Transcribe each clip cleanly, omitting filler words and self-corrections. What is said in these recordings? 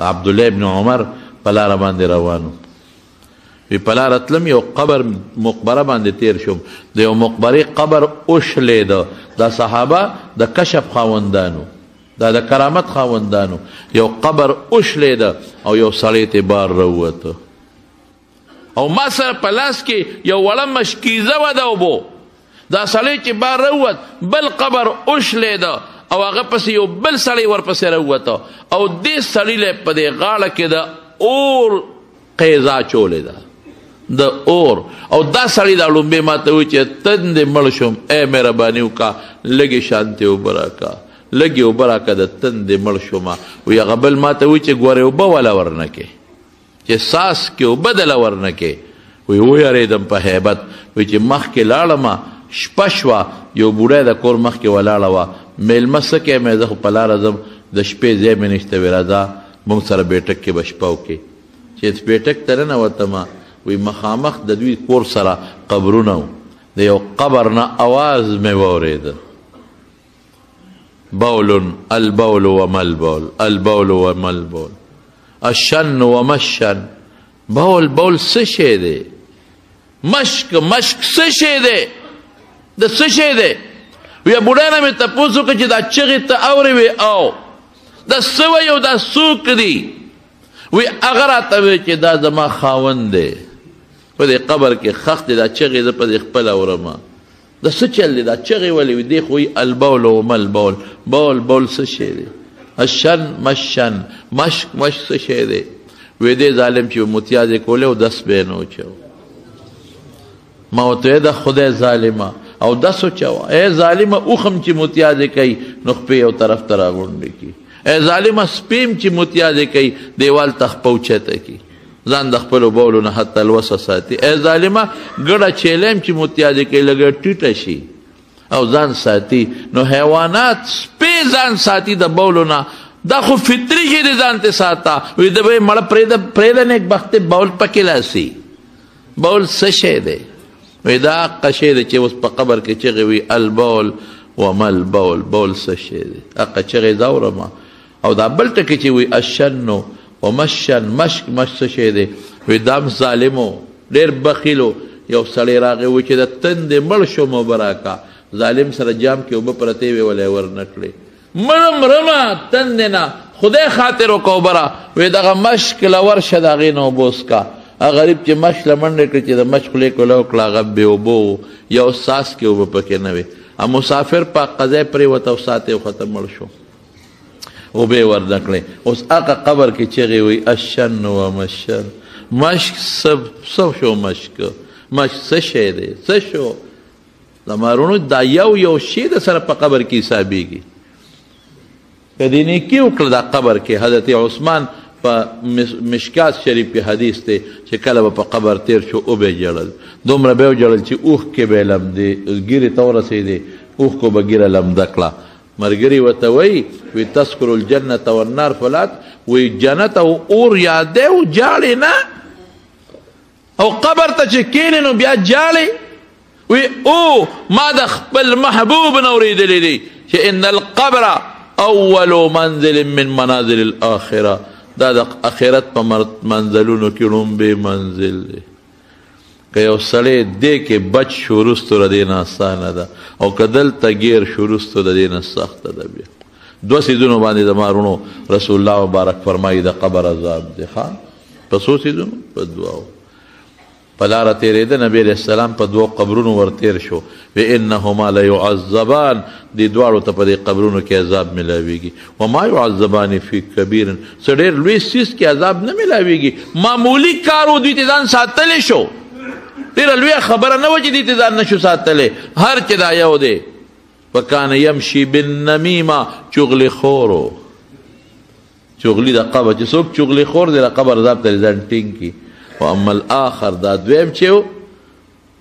عبدالله ابن عمر په لاره باندې روانو وی په لاره تلم یو قبر مقبره باندې تیر شوم د یو مقبرې قبر وشلېده دا صحابه د کشف خاوندانو دا د کرامت خاوندانو یو قبر وشلېده او یو سړی ته بار راووته او ما سره په لاس کې یو وړه مشکیزه وه د اوبو دا سړی چې بار راووت بل قبر وشلېده او هغه پسې یو بل سړی ورپسې راووته او دې سړي له په دې غاړه کې د اور قیزا چولې ده د اور او دا سړی دا لومبې ما ته وایي چې تندې مړ شوم ای مهرباني وکړه لږې شانتې اوبه راکړه لږې اوبه راکړه د تندې مړ شومه وایي هغه بل ما ته وایي چې ګورې اوبه والا ورنه کې چې ساس کې اوبه دله ورنه کې وایي ویرېدم په هیبت وایي چې مخکې لاړمه شپه شوه یو بوډی د کور مخکې ولاړه وه میلمه څه کوې مې زه خو په لاره ځم د شپې ځای مې نشته وی راځه موږ سره بیټک کې به شپه وکړې چې بیټک ته ننوتمه وی مخامخ د دوی کور سره قبرونه و د یو قبر نه اواز مې واورېده بول البول وما البول البول وما البول الشن وما الشن بول بول څه شی دی مشک مشک څه شی دی د څه شی دی وی بوډا نه مې تپوس وکړه چې دا چغې ته اورې وې او دا څه وایي او دا څوک دي وی هغه راته وی چې دا زما خاوند دی په دې قبر کې خښ دی دا چغې زه په دې خپله اورمه دا څه چل دی دا چغې ولې وي دی خو وی البول وما البول بول بول څه شی دی الشن مشن مشک مشک څه شی دی وی دی ظالم چې متیازې کولې او دس به یې نه وچو ما ورته وی د خدای ظالمه او دس وچوه ای ظالمه اوښم چې متیازې کوي نو خپې یو طرف ته راغونډې کړي ای ظالمه سپیم چې متیازې کوي دیوال ته خپه اوچته کړي ځان د خپلو بولو نه حتی الوسه ساتي ای ظالمه ګډه چیلم چې متیازې کوي لږه ټیټه شي او ځان ساتي نو حیوانات سپې ځان ساتي د بولو نه دا خو فطري شي دی ځان ته ساته وي د به مړه پرېږده نیکبختې بول پکې لاسي بول څه شی دی وی دا حقه شی دی چې اوس په قبر کې چغې وي البول وما البول بول څه شی دی حقه چغې زه اورمه او دا بل ټکي چې وي الشنو ومشن مشک مشک څه شی دی وی دا هم ظالمو ډېر بخیلو یو سړی راغی وی چې د تندې مړ شوم اوبه راکړه ظالم سره جام کې اوبه پرتې وې ولی یې ورنه کړې مړه مرمه تندې نه خدای خاطر وکړه اوبه را وی دغه مشک له ورشه د هغې نه اوبه وڅښه غریب چې مشک له منډې کړي چې د مشک خولې کوله وکړه هغه بې اوبه و یو ساس کې اوبه پکې نه وې مسافر په قضای پرېوته او ساعت یې وخته مړ شو اوبه یې ورنه کړې اوس هغه قبر کې چغې وی الشن ومشن مشک څه شو مشک مشک څه شی دی څه شو زمارونو دا یو شی د سره په قبر کې حسابېږي که دې نیکي وکړه دا قبر کې حضرت عثمان په مشکات شریف کې حدیث دی چې کله به په قبر تیر شو او به یې جړل دومره به یې جړل چې اوښکې به یې لمدې ګیرې ته ورسېدې اوښکو به ګیره لمده کړه ملګري ورته وایي وی تذکر الجنة والنار فلات وی جنت او اور یادې او جاړې نه او قبر ته چې کښېنې نو بیا جاړې وی او ما د خپل محبوب نه اورېدلی دی چې ان القبر اول منزل من منازل الاخره دا د اخرت په منزلونو کې لومبی منزل دی که یو سړی دې کې بچ شو وروستو د دې نه اسانه ده او که دلته ګیر شو وروستو د دې نه سخته ده بیا دوه څیزونو باندې زما وروڼو رسول الله مبارک فرمایي د قبر عذاب دی ښه په څو څیزونو په دوو په لاره تېرېده نبي علیه السلام په دوو قبرونو ورتېر شو وانهما لیعذبان دې دواړو ته په دې قبرونو کې عذاب میلاویږي وما یعذبان فی کبیر څه ډېر لوی څیز کې عذاب نه میلاویږي معمولي کار و دوی ته ځان ساتلی شو ډېره لویه خبره نه وه چې دوی ته ځان نشو ساتلی هر چې دا یو دی وکان یمشي بالنمیمه چغلي خورو چغلي د قبر چې څوک چغلي خور دی د قبر عذاب ته ځان ټینګ کړي واما الاخر دا دویم چې و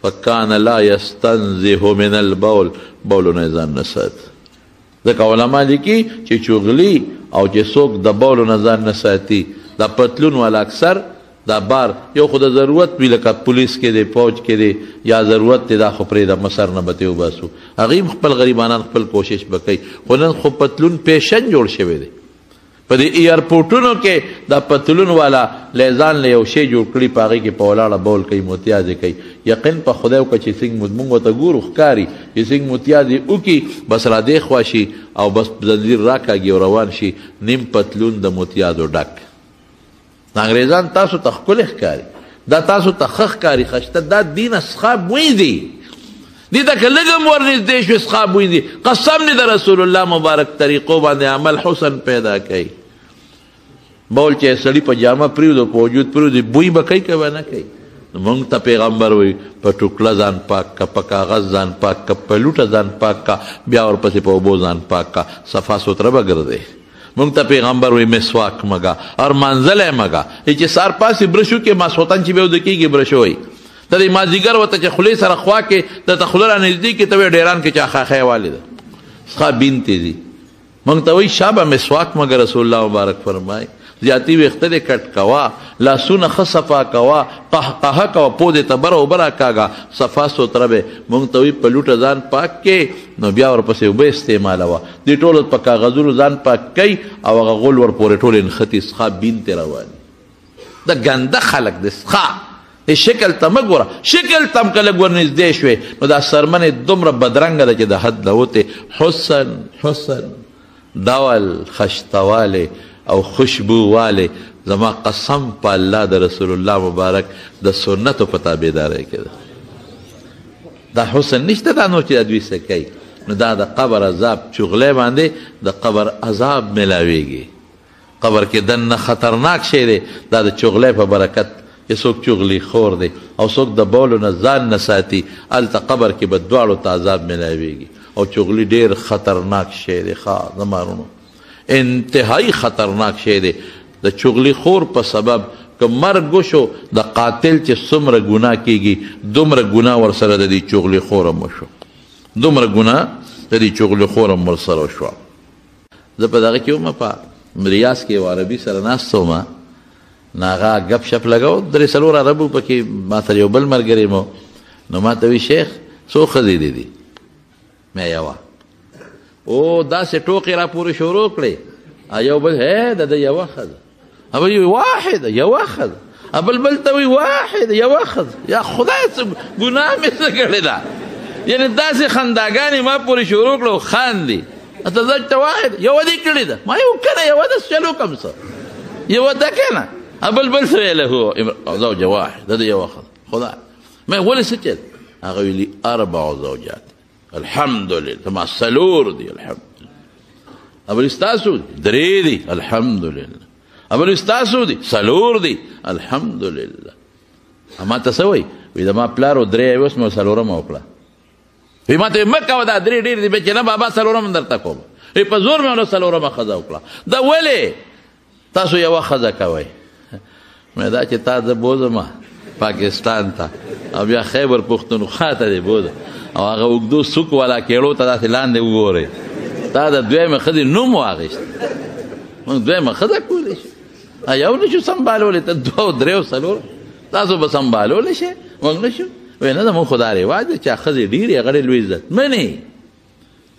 فکان لا یستنزه من البول بولو نه ځان نه ساتي ځکه علما لیکي چې چغلي او چې څوک د بولو نه ځان نه ساتي دا پتلون والا اکثر دا بار یو خو د ضرورت وي لکه پولیس کې دی فوج کې دی یا ضرورت دی دا خو پرېږده مسر نه به ترې وباسو هغوی خپل غریبانان خپل کوشش به کوي خو نن خو پتلون پیشن جوړ شوی دی په دې ایرپورټونو کې دا پتلون والا لیزان له یو شی جوړ کړي په هغې کې په ولاړه بول کوي متیازې کوي یقین په خدای وکړه چې څنګه موږ ورته ګورو ښکاري چې څنګه متیازې وکړي بس را دې خوا شي او بس زنځیر راکاږي او روان شي نیم پتلون د متیازو ډک انګریزان تاسو ته ښکلی ښکاري دا تاسو ته ښه ښکاري خشته دا دین اصحاب وی دي دې ته که لږ هم ورنږدې شو اصحاب وی دي قسم دې د رسول الله مبارک طریقو باندې عمل حسن پیدا کوي بول چې سړي په جامه پرېږدو په وجود پرېږدي بوی به کوي که به نه کوي مونږ ته پیغمبر وایي په ټوکله ځان پاک کا په کاغذ ځان پاک کا په لوټه ځان پاک کا بیا ورپسې په اوبو ځان پاک کا صفا سوتره به ګرځې مونږ ته پیغمبر وایي مسواک مګه اور مانځلی مګه چې سار پاسې برشو کې ماسخوتن چې بیا وده کېږي برشو وایي ته د مازدیګر ورته چې خولې سره خوا کې درته خوله را نږدې کړي ته وایي ډیران کې چا خاخی والې ده څخه بینتې دي مونږ ته وایي شابه مسواک مګه رسول الله مبارک فرمایي زیاتی ویخته دې کټ کوا لاسونه ښه صفا کوا قهقهه کوه پودې ته بره اوبه راکاږه صفا سوتره به مونږ ته وایي په لوټه ځان پاک کې نو بیا ورپسې اوبه استعمالوه دې ټولو په کاغذونو ځان پاک کوي او هغه غول ورپورې ټولې نښتي څخه بینتې رواني دا ګنده خلک دی څخه شکل ته مه ګوره شکل ته هم که لږ ورنږدې شوې نو دا څرمنې دومره بدرنګه ده چې د حد نه وتې حسن ډول خشتوالی او خوشبو والی زما قسم په الله د رسول الله مبارک د سنتو په تابعدارۍ کې ده دا حسن نشته دا نو چې دا دوی څه کوي نو دا د قبر عذاب چغلی باندې د قبر عذاب میلاویږي قبر کې دننه خطرناک شی دی دا د چغلی په برکت چې څوک چغلي خور دی او څوک د بولو نه ځان نه ساتي هلته قبر کې به دواړو ته عذاب میلاویږي او چغلي ډېر خطرناک شی دی ښه زمارونو انتهایی خطرناک شی دی د چغلي خور په سبب که مرګ وشو د قاتل چې څومره ګناه کیږي دومره ګناه ورسره د دې چغلي خور هم وشو دومره ګناه د دې چغلي خور هم ورسره وشوه زه په دغه کې وم په ریاض کې یو عربي سره ناست وم نو هغه گپ شپ لګاو درې څلور عربو پکې ما سره یو بل ملګری مو نو ما ته وی شیخ څو ښځې دي مې یوه او داسې ټوقې را پورې شروع کړې یو بل هی د ده یوه ښځه بل وی واحده یوه ښځه بل ته وی واحده یوه ښځه یا خدای څه ګناه مې څه کړې ده یعنې داسې خنداګانې ما پورې شروع کړه او خاندي اتزوجت واحد یوه دې کړې ده ما یو کنه یوه ده چلو کم څه یوه ده کنه بل څه ویلی هو زوجه واحد د ده یوه ښځه خدای ما ولې څه چل هغه ویلي 4 زوجات الحمدلله ما څلور دي الحمدلله بل ستاسو 3 دي الحمدلله بل ستاسو دي 4 دي الحمدلله ما ته څه وایي وایي د ما پلار و 3 اوس مې 4مه وکړه وی ما ته مه کوه دا 3 ډېر دي چې نه بابا 4مه درته کوم په زور مې ونه 4مه ښځه وکړه دا ولې تاسو یوه ښځه کوئ مې دا چې تا زه بوځم پاکستان ته او بیا خیبر پښتونخوا ته دې بوځم او هغه اوږدو سوک والا کېړو ته داسې لاندې وګورئ تا د دویمې ښځې نوم واخیست موږ دویمه ښځه کولی شو یو نه شو سنبالولی ته 2 3 4 تاسو به سنبالولی شئ موږ نه شو وی نه زموږ خو دا رواج دی چې ښځې ډېرې هغه ډېر لوی عزت منې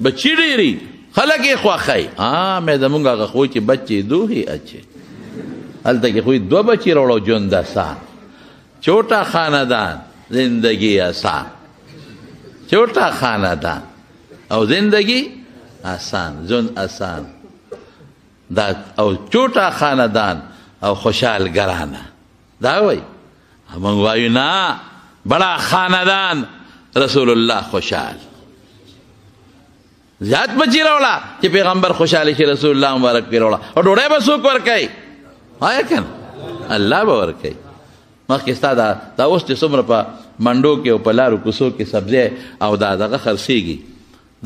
بچي ډېري خلک یې خوښوي مې زموږ هغه خوی چې بچې 2 هی اچھے هلته کې خوی 2 بچی راوړو ژوند آسان چھوٹا خاندان زندگی آسان چھوٹا خاندان او زندگی آسان ژوند آسان دا او چھوٹا خاندان او خوشحال گرانه دا وایي موږ وایو نه بڑا خاندان رسول الله خوشحال زیات بچی راوړه چې پیغمبر خوشحاله شي رسول الله مبارک پرې راوړه او ډوډۍ به څوک ورکوي وایه که نه الله به ورکوي مخکې ستا دا اوس چې څومره په منډو کې او په لارو کوڅو کې سبزی او دا دغه خرڅېږي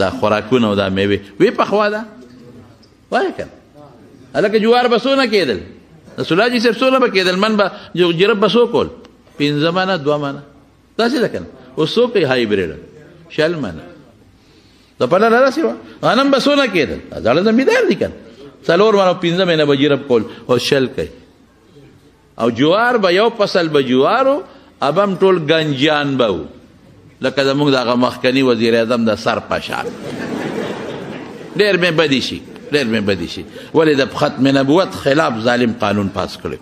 دا خوراکونه او دا میوې وی پخوا ده وایه که نه هلکه جوار به څونه کېدل رسول الله جي صاحب څونه به کېدل من به جرب به څو کول 15 منه 2 منه داسې ده که نه اوس څو کوي هایبریډ 60 منه د پله نه داسې وه غنم به څونه کېدل زاړه زمیندار دي که نه 4 منه 15 منه به جرب کول او 60 کوي او جوار به یو فصل به جوارو ابم ټول گنجان به و لکه زموږ دغه مخکني وزیر اعظم د سر په شان ډېر مې بدي شي ډېر مې بدي شي. ولې د ختم نبوت خلاف ظالم قانون پاس کړی.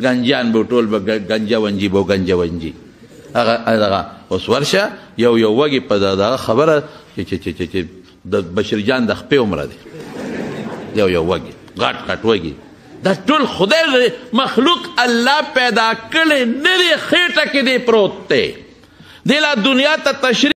ګنجیان به ټول به ګنجه ونجي به ګنجه ونجي. هغه اوس ورشه یو وږي په دغه خبره چې د بشیر جان د خپې عمره دی. یو وږي غټ وږي. دا ټول خدای مخلوق الله پیدا کړی نه دی، خېټه کې دی پروت دی. دې لا دنیا ته تشریف